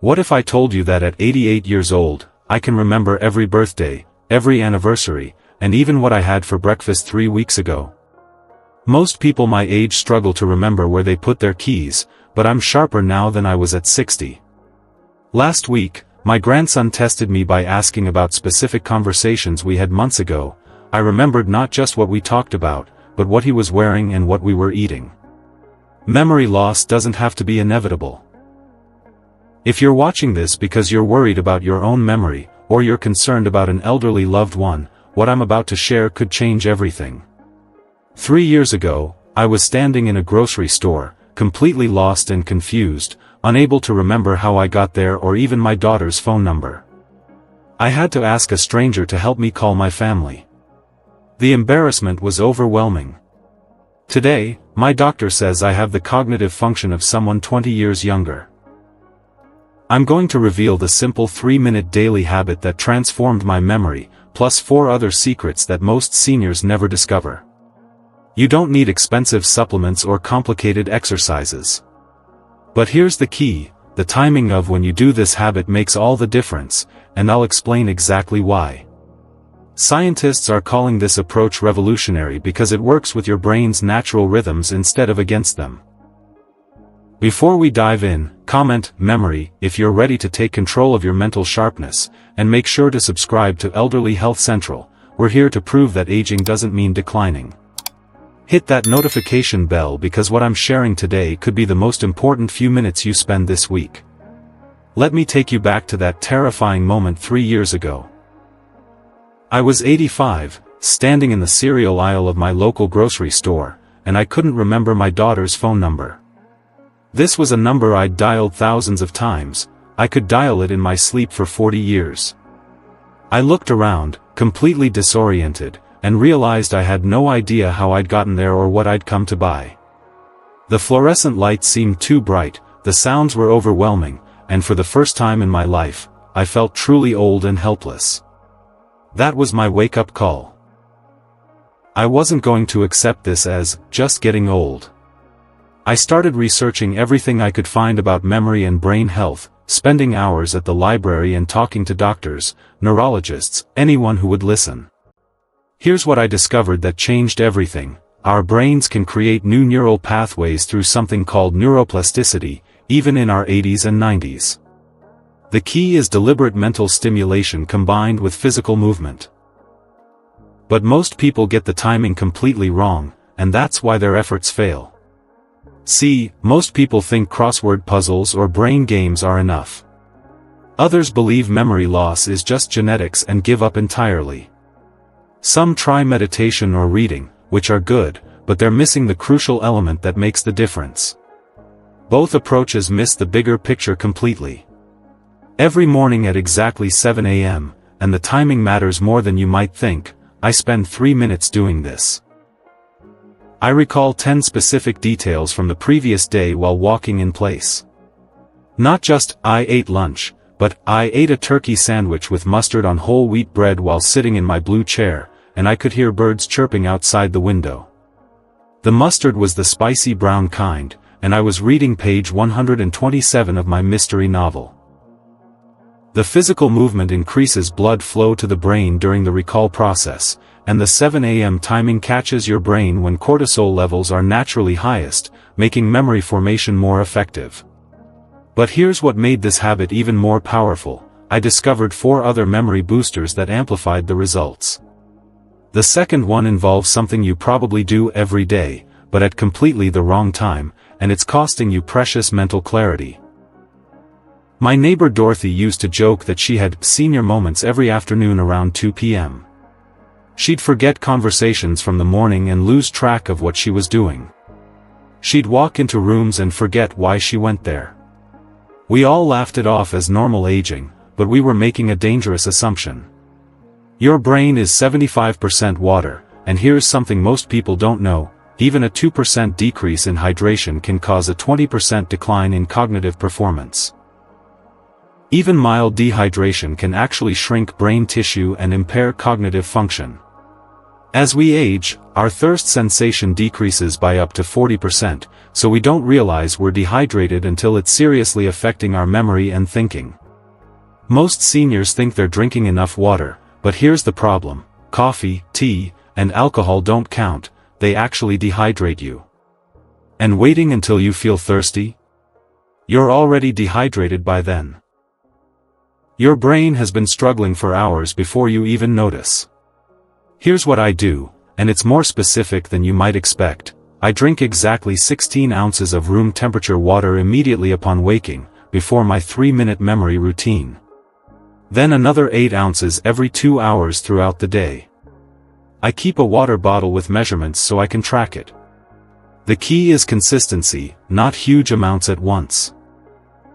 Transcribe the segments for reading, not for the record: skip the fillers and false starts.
What if I told you that at 88 years old, I can remember every birthday, every anniversary, and even what I had for breakfast 3 weeks ago? Most people my age struggle to remember where they put their keys, but I'm sharper now than I was at 60. Last week, my grandson tested me by asking about specific conversations we had months ago. I remembered not just what we talked about, but what he was wearing and what we were eating. Memory loss doesn't have to be inevitable. If you're watching this because you're worried about your own memory, or you're concerned about an elderly loved one, what I'm about to share could change everything. 3 years ago, I was standing in a grocery store, completely lost and confused, unable to remember how I got there or even my daughter's phone number. I had to ask a stranger to help me call my family. The embarrassment was overwhelming. Today, my doctor says I have the cognitive function of someone 20 years younger. I'm going to reveal the simple 3-minute daily habit that transformed my memory, plus 4 other secrets that most seniors never discover. You don't need expensive supplements or complicated exercises. But here's the key: the timing of when you do this habit makes all the difference, and I'll explain exactly why. Scientists are calling this approach revolutionary because it works with your brain's natural rhythms instead of against them. Before we dive in, comment "memory" if you're ready to take control of your mental sharpness, and make sure to subscribe to Elderly Health Central. We're here to prove that aging doesn't mean declining. Hit that notification bell because what I'm sharing today could be the most important few minutes you spend this week. Let me take you back to that terrifying moment 3 years ago. I was 85, standing in the cereal aisle of my local grocery store, and I couldn't remember my daughter's phone number. This was a number I'd dialed thousands of times. I could dial it in my sleep for 40 years. I looked around, completely disoriented, and realized I had no idea how I'd gotten there or what I'd come to buy. The fluorescent lights seemed too bright, the sounds were overwhelming, and for the first time in my life, I felt truly old and helpless. That was my wake-up call. I wasn't going to accept this as just getting old. I started researching everything I could find about memory and brain health, spending hours at the library and talking to doctors, neurologists, anyone who would listen. Here's what I discovered that changed everything: our brains can create new neural pathways through something called neuroplasticity, even in our 80s and 90s. The key is deliberate mental stimulation combined with physical movement. But most people get the timing completely wrong, and that's why their efforts fail. See, most people think crossword puzzles or brain games are enough. Others believe memory loss is just genetics and give up entirely. Some try meditation or reading, which are good, but they're missing the crucial element that makes the difference. Both approaches miss the bigger picture completely. Every morning at exactly 7 a.m., and the timing matters more than you might think, I spend 3 minutes doing this. I recall 10 specific details from the previous day while walking in place. Not just, I ate lunch, but, I ate a turkey sandwich with mustard on whole wheat bread while sitting in my blue chair, and I could hear birds chirping outside the window. The mustard was the spicy brown kind, and I was reading page 127 of my mystery novel. The physical movement increases blood flow to the brain during the recall process, and the 7 a.m. timing catches your brain when cortisol levels are naturally highest, making memory formation more effective. But here's what made this habit even more powerful: I discovered 4 other memory boosters that amplified the results. The second one involves something you probably do every day, but at completely the wrong time, and it's costing you precious mental clarity. My neighbor Dorothy used to joke that she had senior moments every afternoon around 2 p.m. She'd forget conversations from the morning and lose track of what she was doing. She'd walk into rooms and forget why she went there. We all laughed it off as normal aging, but we were making a dangerous assumption. Your brain is 75% water, and here's something most people don't know: even a 2% decrease in hydration can cause a 20% decline in cognitive performance. Even mild dehydration can actually shrink brain tissue and impair cognitive function. As we age, our thirst sensation decreases by up to 40%, so we don't realize we're dehydrated until it's seriously affecting our memory and thinking. Most seniors think they're drinking enough water, but here's the problem: coffee, tea, and alcohol don't count, they actually dehydrate you. And waiting until you feel thirsty? You're already dehydrated by then. Your brain has been struggling for hours before you even notice. Here's what I do, and it's more specific than you might expect. I drink exactly 16 ounces of room temperature water immediately upon waking, before my 3-minute memory routine. Then another 8 ounces every 2 hours throughout the day. I keep a water bottle with measurements so I can track it. The key is consistency, not huge amounts at once.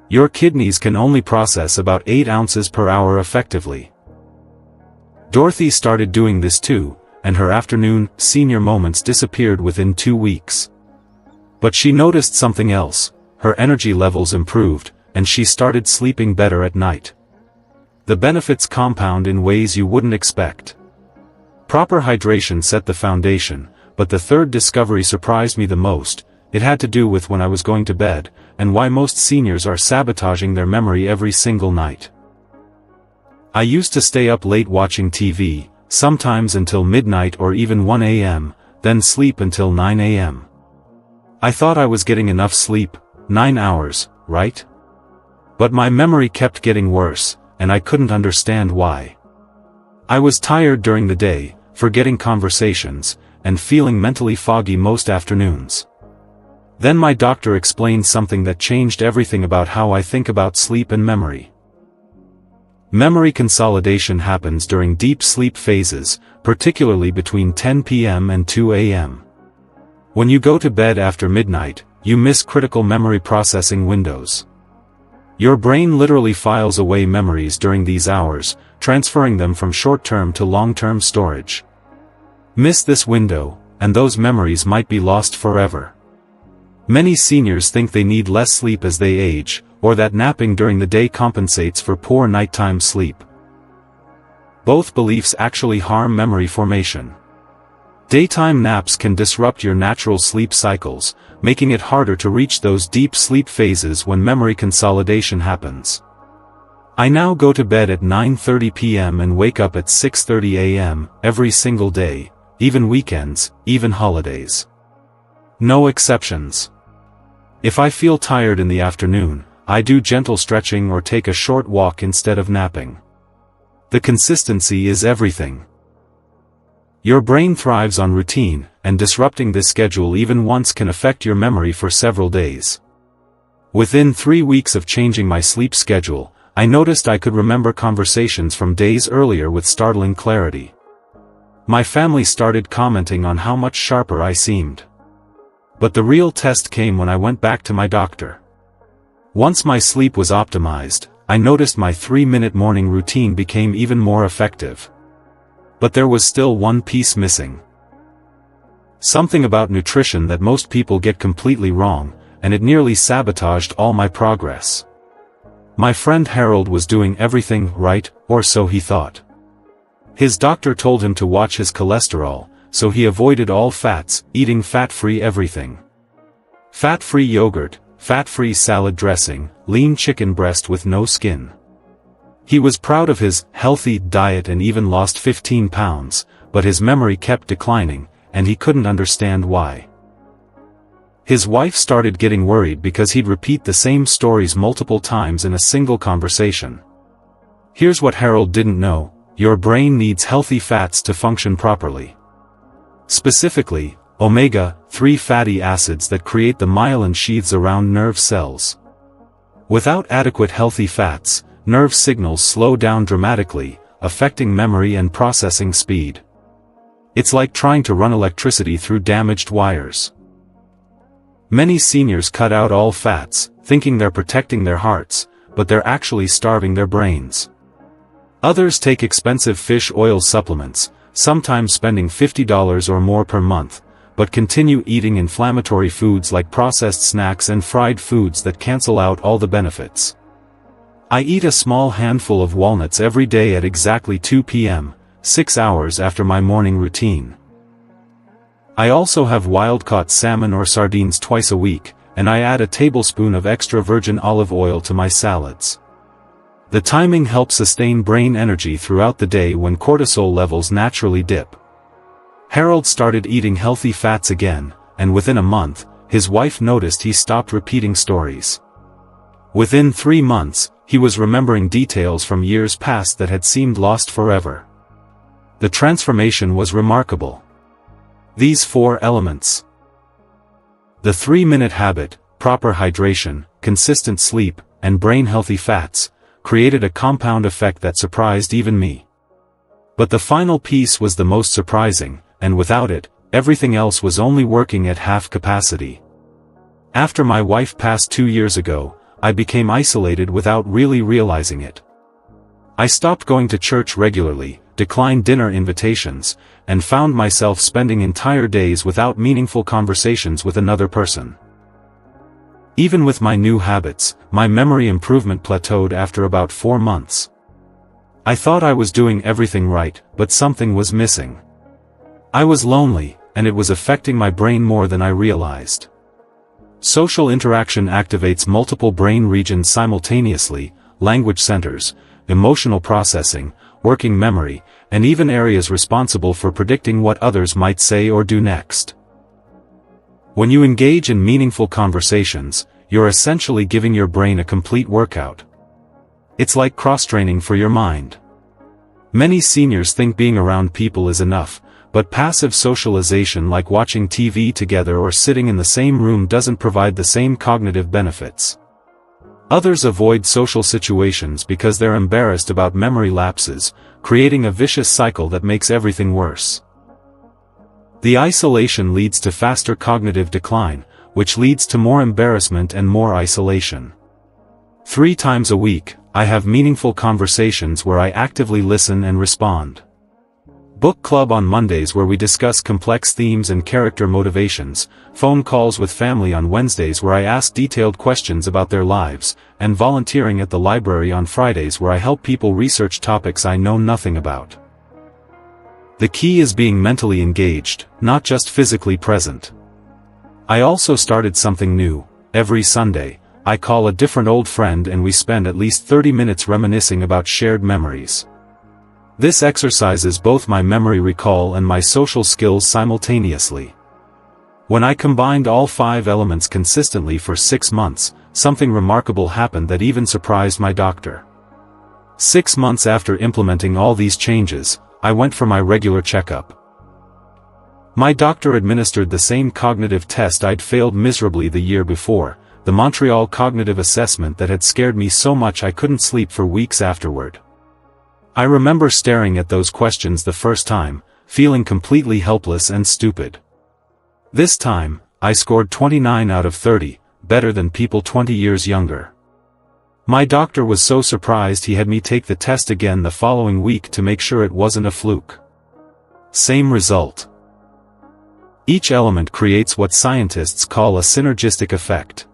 Your kidneys can only process about 8 ounces per hour effectively. Dorothy started doing this too, and her afternoon, senior moments disappeared within 2 weeks. But she noticed something else: her energy levels improved, and she started sleeping better at night. The benefits compound in ways you wouldn't expect. Proper hydration set the foundation, but the third discovery surprised me the most. It had to do with when I was going to bed, and why most seniors are sabotaging their memory every single night. I used to stay up late watching TV, sometimes until midnight or even 1 a.m., then sleep until 9 a.m. I thought I was getting enough sleep, 9 hours, right? But my memory kept getting worse, and I couldn't understand why. I was tired during the day, forgetting conversations, and feeling mentally foggy most afternoons. Then my doctor explained something that changed everything about how I think about sleep and memory. Memory consolidation happens during deep sleep phases, particularly between 10 p.m. and 2 a.m. When you go to bed after midnight, you miss critical memory processing windows. Your brain literally files away memories during these hours, transferring them from short-term to long-term storage. Miss this window, and those memories might be lost forever. Many seniors think they need less sleep as they age, or that napping during the day compensates for poor nighttime sleep. Both beliefs actually harm memory formation. Daytime naps can disrupt your natural sleep cycles, making it harder to reach those deep sleep phases when memory consolidation happens. I now go to bed at 9:30 p.m. and wake up at 6:30 a.m. every single day, even weekends, even holidays. No exceptions. If I feel tired in the afternoon, I do gentle stretching or take a short walk instead of napping. The consistency is everything. Your brain thrives on routine, and disrupting this schedule even once can affect your memory for several days. Within 3 weeks of changing my sleep schedule, I noticed I could remember conversations from days earlier with startling clarity. My family started commenting on how much sharper I seemed. But the real test came when I went back to my doctor. Once my sleep was optimized, I noticed my 3-minute morning routine became even more effective. But there was still one piece missing. Something about nutrition that most people get completely wrong, and it nearly sabotaged all my progress. My friend Harold was doing everything right, or so he thought. His doctor told him to watch his cholesterol, so he avoided all fats, eating fat-free everything. Fat-free yogurt, fat-free salad dressing, lean chicken breast with no skin. He was proud of his healthy diet and even lost 15 pounds, but his memory kept declining, and he couldn't understand why. His wife started getting worried because he'd repeat the same stories multiple times in a single conversation. Here's what Harold didn't know: your brain needs healthy fats to function properly. Specifically, omega-3 fatty acids that create the myelin sheaths around nerve cells. Without adequate healthy fats, nerve signals slow down dramatically, affecting memory and processing speed. It's like trying to run electricity through damaged wires. Many seniors cut out all fats, thinking they're protecting their hearts, but they're actually starving their brains. Others take expensive fish oil supplements, sometimes spending $50 or more per month, but continue eating inflammatory foods like processed snacks and fried foods that cancel out all the benefits. I eat a small handful of walnuts every day at exactly 2 p.m., 6 hours after my morning routine. I also have wild-caught salmon or sardines twice a week, and I add a tablespoon of extra virgin olive oil to my salads. The timing helps sustain brain energy throughout the day when cortisol levels naturally dip. Harold started eating healthy fats again, and within a month, his wife noticed he stopped repeating stories. Within 3 months, he was remembering details from years past that had seemed lost forever. The transformation was remarkable. These 4 elements: the 3-minute habit, proper hydration, consistent sleep, and brain-healthy fats, created a compound effect that surprised even me. But the final piece was the most surprising, and without it, everything else was only working at half capacity. After my wife passed 2 years ago, I became isolated without really realizing it. I stopped going to church regularly, declined dinner invitations, and found myself spending entire days without meaningful conversations with another person. Even with my new habits, my memory improvement plateaued after about 4 months. I thought I was doing everything right, but something was missing. I was lonely, and it was affecting my brain more than I realized. Social interaction activates multiple brain regions simultaneously: language centers, emotional processing, working memory, and even areas responsible for predicting what others might say or do next. When you engage in meaningful conversations, you're essentially giving your brain a complete workout. It's like cross-training for your mind. Many seniors think being around people is enough, but passive socialization like watching TV together or sitting in the same room doesn't provide the same cognitive benefits. Others avoid social situations because they're embarrassed about memory lapses, creating a vicious cycle that makes everything worse. The isolation leads to faster cognitive decline, which leads to more embarrassment and more isolation. 3 times a week, I have meaningful conversations where I actively listen and respond. Book club on Mondays where we discuss complex themes and character motivations, phone calls with family on Wednesdays where I ask detailed questions about their lives, and volunteering at the library on Fridays where I help people research topics I know nothing about. The key is being mentally engaged, not just physically present. I also started something new. Every Sunday, I call a different old friend and we spend at least 30 minutes reminiscing about shared memories. This exercises both my memory recall and my social skills simultaneously. When I combined all 5 elements consistently for 6 months, something remarkable happened that even surprised my doctor. 6 months after implementing all these changes, I went for my regular checkup. My doctor administered the same cognitive test I'd failed miserably the year before, the Montreal Cognitive Assessment that had scared me so much I couldn't sleep for weeks afterward. I remember staring at those questions the first time, feeling completely helpless and stupid. This time, I scored 29 out of 30, better than people 20 years younger. My doctor was so surprised he had me take the test again the following week to make sure it wasn't a fluke. Same result. Each element creates what scientists call a synergistic effect.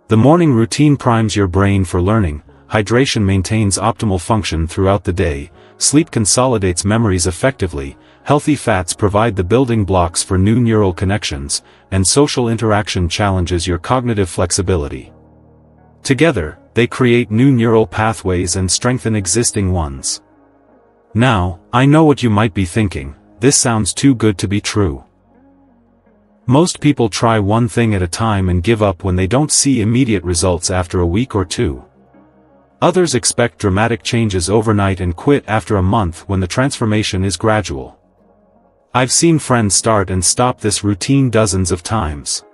The morning routine primes your brain for learning, hydration maintains optimal function throughout the day, sleep consolidates memories effectively, healthy fats provide the building blocks for new neural connections, and social interaction challenges your cognitive flexibility. Together, they create new neural pathways and strengthen existing ones. Now, I know what you might be thinking: this sounds too good to be true. Most people try one thing at a time and give up when they don't see immediate results after a week or 2. Others expect dramatic changes overnight and quit after a month when the transformation is gradual. I've seen friends start and stop this routine dozens of times.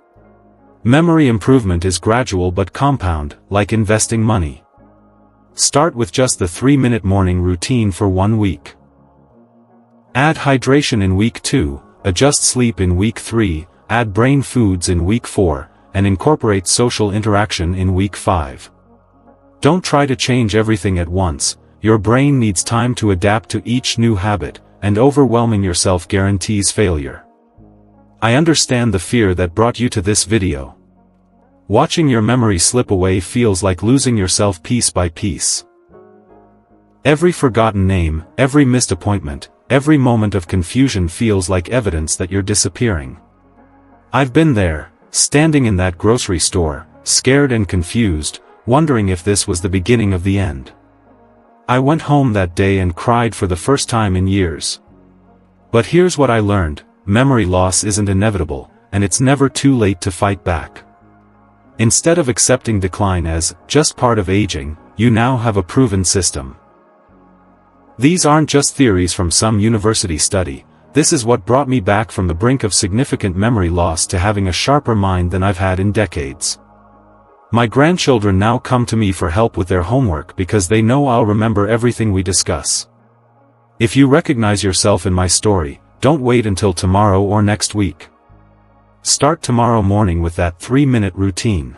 Memory improvement is gradual but compound, like investing money. Start with just the 3-minute morning routine for 1 week. Add hydration in week 2, adjust sleep in week 3, add brain foods in week 4, and incorporate social interaction in week 5. Don't try to change everything at once. Your brain needs time to adapt to each new habit, and overwhelming yourself guarantees failure. I understand the fear that brought you to this video. Watching your memory slip away feels like losing yourself piece by piece. Every forgotten name, every missed appointment, every moment of confusion feels like evidence that you're disappearing. I've been there, standing in that grocery store, scared and confused, wondering if this was the beginning of the end. I went home that day and cried for the first time in years. But here's what I learned: memory loss isn't inevitable, and it's never too late to fight back. Instead of accepting decline as just part of aging, you now have a proven system. These aren't just theories from some university study. This is what brought me back from the brink of significant memory loss to having a sharper mind than I've had in decades. My grandchildren now come to me for help with their homework because they know I'll remember everything we discuss. If you recognize yourself in my story, don't wait until tomorrow or next week. Start tomorrow morning with that 3-minute routine.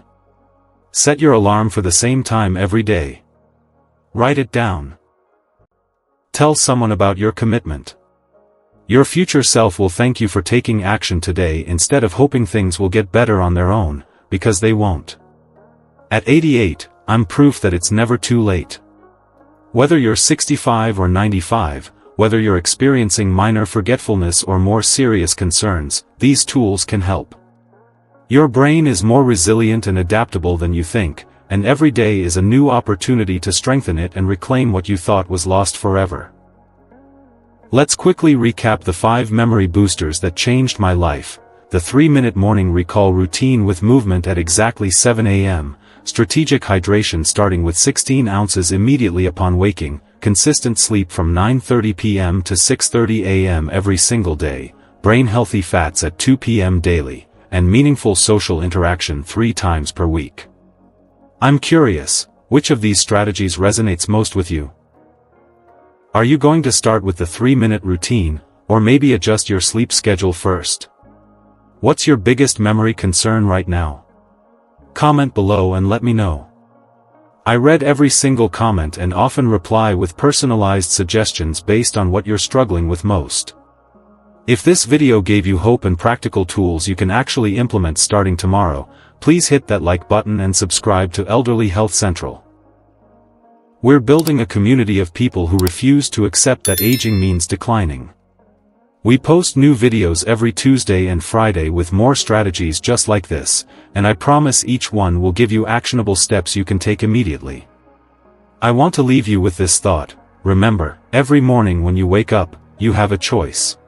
Set your alarm for the same time every day. Write it down. Tell someone about your commitment. Your future self will thank you for taking action today instead of hoping things will get better on their own, because they won't. At 88, I'm proof that it's never too late. Whether you're 65 or 95, whether you're experiencing minor forgetfulness or more serious concerns, these tools can help. Your brain is more resilient and adaptable than you think, and every day is a new opportunity to strengthen it and reclaim what you thought was lost forever. Let's quickly recap the 5 memory boosters that changed my life: the 3-minute morning recall routine with movement at exactly 7 a.m., strategic hydration starting with 16 ounces immediately upon waking, consistent sleep from 9:30 p.m. to 6:30 a.m. every single day, brain-healthy fats at 2 p.m. daily, and meaningful social interaction 3 times per week. I'm curious, which of these strategies resonates most with you? Are you going to start with the 3-minute routine, or maybe adjust your sleep schedule first? What's your biggest memory concern right now? Comment below and let me know. I read every single comment and often reply with personalized suggestions based on what you're struggling with most. If this video gave you hope and practical tools you can actually implement starting tomorrow, please hit that like button and subscribe to Elderly Health Central. We're building a community of people who refuse to accept that aging means declining. We post new videos every Tuesday and Friday with more strategies just like this, and I promise each one will give you actionable steps you can take immediately. I want to leave you with this thought: remember, every morning when you wake up, you have a choice.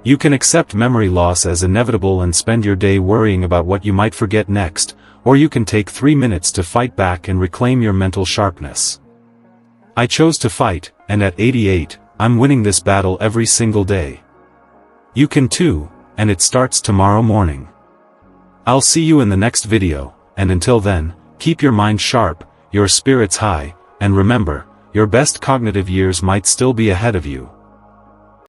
You can accept memory loss as inevitable and spend your day worrying about what you might forget next, or you can take 3 minutes to fight back and reclaim your mental sharpness. I chose to fight, and at 88, I'm winning this battle every single day. You can too, and it starts tomorrow morning. I'll see you in the next video, and until then, keep your mind sharp, your spirits high, and remember, your best cognitive years might still be ahead of you.